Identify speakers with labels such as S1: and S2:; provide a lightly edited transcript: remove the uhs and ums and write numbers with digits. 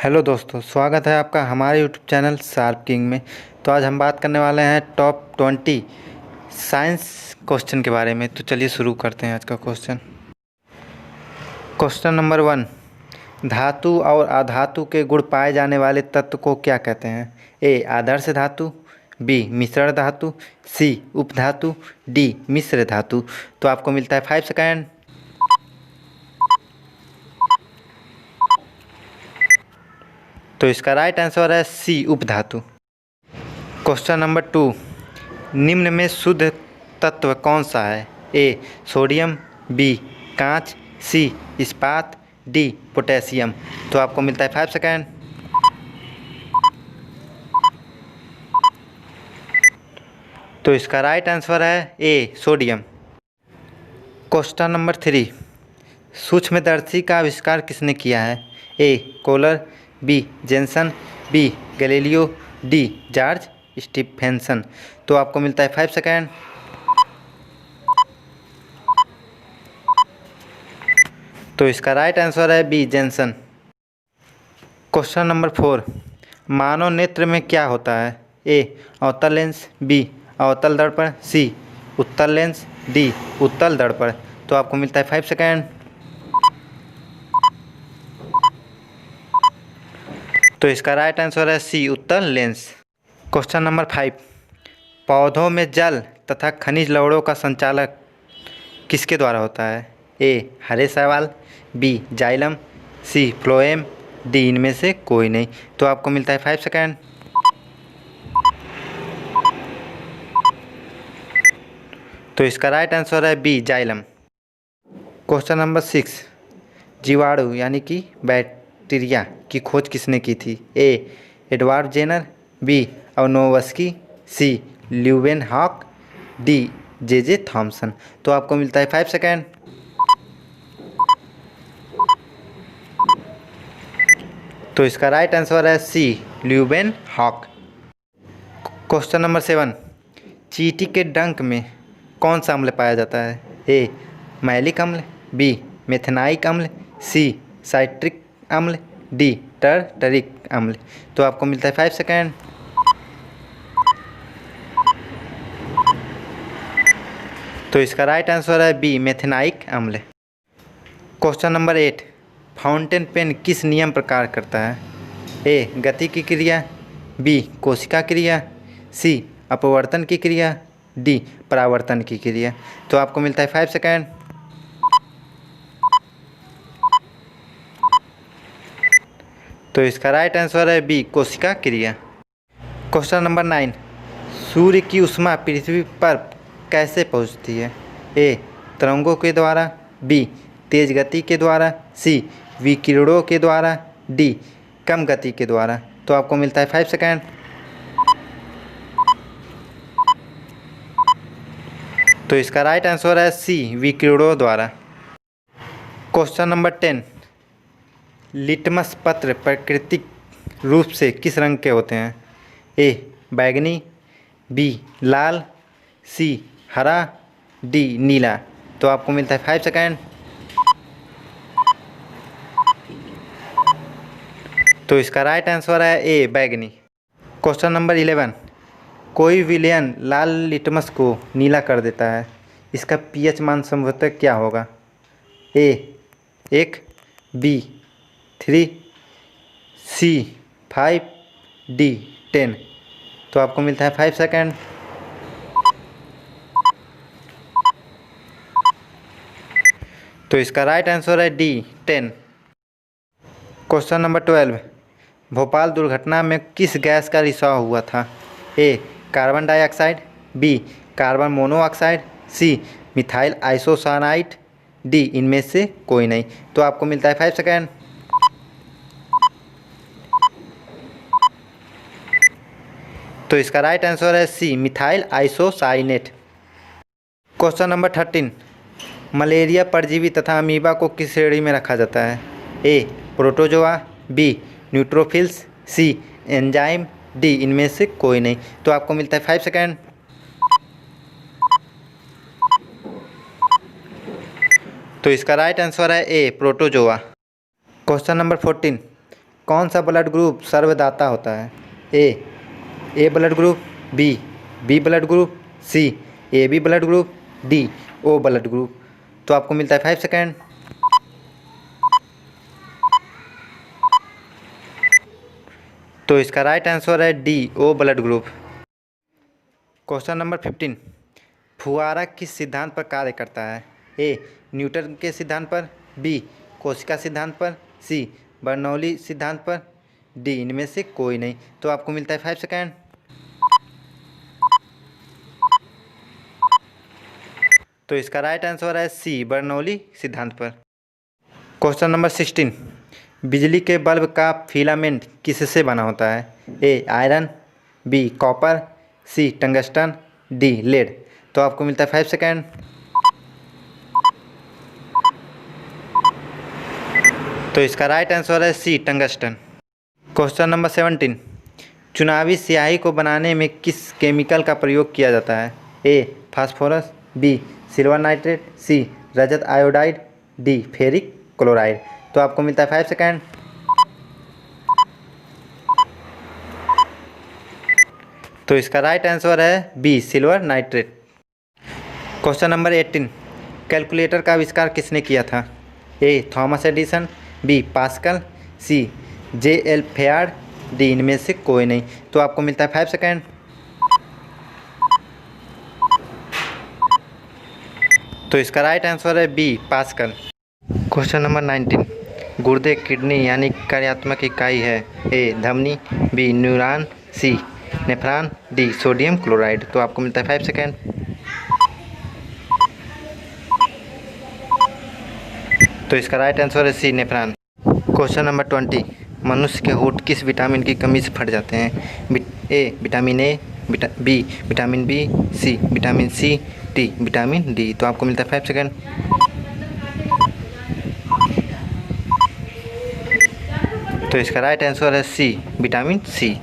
S1: Hello दोस्तों, स्वागत है आपका हमारे यूट्यूब चैनल शार्प किंग में। तो आज हम बात करने वाले हैं टॉप 20 साइंस क्वेश्चन के बारे में। तो चलिए शुरू करते हैं आज का क्वेश्चन। क्वेश्चन नंबर 1, धातु और अधातु के गुण पाए जाने वाले तत्व को क्या कहते हैं? ए आदर्श धातु, बी मिश्रण धातु, सी उपधातु, डी मिश्र धातु। तो आपको मिलता है 5 सेकेंड। तो इसका राइट आंसर है सी उपधातु। क्वेश्चन नंबर 2, निम्न में शुद्ध तत्व कौन सा है? ए सोडियम, बी कांच, सी इस्पात, डी पोटेशियम। तो आपको मिलता है 5 सेकेंड। तो इसका राइट आंसर है ए सोडियम। क्वेश्चन नंबर 3, सूक्ष्मदर्शी का आविष्कार किसने किया है? A Kohler, B Janssen, B Galileo, D George Stephenson. तो आपको मिलता है 5 सेकेंड। तो इसका राइट आंसर है बी जेनसन। क्वेश्चन नंबर 4, मानव नेत्र में क्या होता है? ए अवतल लेंस, बी अवतल दर्पण, सी उत्तल लेंस, डी उत्तल दर्पण। तो आपको मिलता है 5 सेकेंड। तो इसका राइट आंसर है सी उत्तल लेंस। क्वेश्चन नंबर 5, पौधों में जल तथा खनिज लवणों का संचालक किसके द्वारा होता है? ए हरे शैवाल, बी जाइलम, सी फ्लोएम, डी इनमें से कोई नहीं। तो आपको मिलता है 5 सेकेंड। तो इसका राइट आंसर है बी जाइलम। क्वेश्चन नंबर 6, जीवाणु यानी कि बैक्टीरिया की खोज किसने की थी? ए एडवर्ड जेनर, बी अवनोवस्की, सी ल्यूवेनहॉक, डी जे थॉमसन। तो आपको मिलता है 5 सेकेंड। तो इसका राइट आंसर है सी ल्यूवेनहॉक। क्वेश्चन नंबर 7, चींटी के डंक में कौन सा अम्ल पाया जाता है? ए मैलिक अम्ल, बी मेथेनाइक अम्ल, सी साइट्रिक अम्ल, डी टर्टरिक अम्ल। तो आपको मिलता है 5 सेकेंड। तो इसका राइट आंसर है बी मेथेनाइक अम्ल। क्वेश्चन नंबर 8, फाउंटेन पेन किस नियम पर कार्य करता है? ए गति की क्रिया, बी कोशिका क्रिया, सी अपवर्तन की क्रिया, डी परावर्तन की क्रिया। तो आपको मिलता है 5 सेकेंड। तो इसका राइट आंसर है बी कोशिका क्रिया। क्वेश्चन नंबर 9, सूर्य की ऊष्मा पृथ्वी पर कैसे पहुंचती है? ए तरंगों के द्वारा, बी तेज गति के द्वारा, सी विकिरणों के द्वारा, डी कम गति के द्वारा। तो आपको मिलता है 5 सेकेंड। तो इसका राइट आंसर है सी विकिरणों द्वारा। क्वेश्चन नंबर 10, लिटमस पत्र प्राकृतिक रूप से किस रंग के होते हैं? ए बैगनी, बी लाल, सी हरा, डी नीला। तो आपको मिलता है 5 सेकेंड। तो इसका राइट आंसर है ए बैगनी। क्वेश्चन नंबर 11, कोई विलयन लाल लिटमस को नीला कर देता है, इसका पीएच मान संभवतः क्या होगा? A 1, B 3, C 5, D 10। तो आपको मिलता है 5 सेकेंड। तो इसका राइट आंसर है डी 10। क्वेश्चन नंबर 12, भोपाल दुर्घटना में किस गैस का रिसाव हुआ था? A carbon dioxide, B carbon monoxide, C methyl isocyanide, D इनमें से कोई नहीं। तो आपको मिलता है 5 सेकेंड। तो इसका राइट आंसर है C methyl isocyanate. Question number 13, malaria परजीवी तथा अमीबा को किस श्रेणी में रखा जाता है? ए प्रोटोजोआ, बी न्यूट्रोफिल्स, सी एंजाइम, डी इनमें से कोई नहीं। तो आपको मिलता है 5 सेकेंड। तो इसका राइट आंसर है ए प्रोटोजोआ। क्वेश्चन नंबर 14, कौन सा ब्लड ग्रुप सर्वदाता होता है? A blood group, B blood group, C A B blood group, D O blood group. तो आपको मिलता है 5 सेकेंड। तो इसका राइट आंसर है D O blood group. Question number 15, फुहारा किस सिद्धांत पर कार्य करता है? ए न्यूटन के सिद्धांत पर, बी कोशिका सिद्धांत पर, सी बर्नौली सिद्धांत पर, डी इनमें से कोई नहीं। तो आपको मिलता है 5 सेकेंड। तो इसका राइट आंसर है सी बर्नौली सिद्धांत पर। क्वेश्चन नंबर 16, बिजली के बल्ब का फिलामेंट किससे बना होता है? ए आयरन, बी कॉपर, सी टंगस्टन, डी लेड। तो आपको मिलता है 5 सेकेंड। तो इसका राइट आंसर है सी टंगस्टन। क्वेश्चन नंबर 17, चुनावी स्याही को बनाने में किस केमिकल का प्रयोग किया जाता है? A phosphorus, B silver nitrate, C रजत आयोडाइड, डी फेरिक क्लोराइड। तो आपको मिलता है 5 सेकेंड। तो इसका राइट आंसर है B silver nitrate. Question number 18, calculator का आविष्कार किसने किया था? A Thomas Edison, B Pascal, C J L Fayard, D इनमें से कोई नहीं। तो आपको मिलता है 5 सेकेंड। तो इसका राइट आंसर है बी पास्कल। क्वेश्चन नंबर 19, गुर्दे किडनी यानी कार्यात्मक इकाई है? ए धमनी, बी न्यूरॉन, सी नेफ्रॉन, डी सोडियम क्लोराइड। तो आपको मिलता है 5 सेकेंड। तो इसका राइट आंसर है सी नेफ्रॉन। क्वेश्चन नंबर 20, मनुष्य के होंठ किस विटामिन की कमी से फट जाते हैं? A vitamin A, B vitamin B, C vitamin C, D vitamin D. तो आपको मिलता है 5 सेकेंड। तो इसका राइट आंसर है सी विटामिन सी।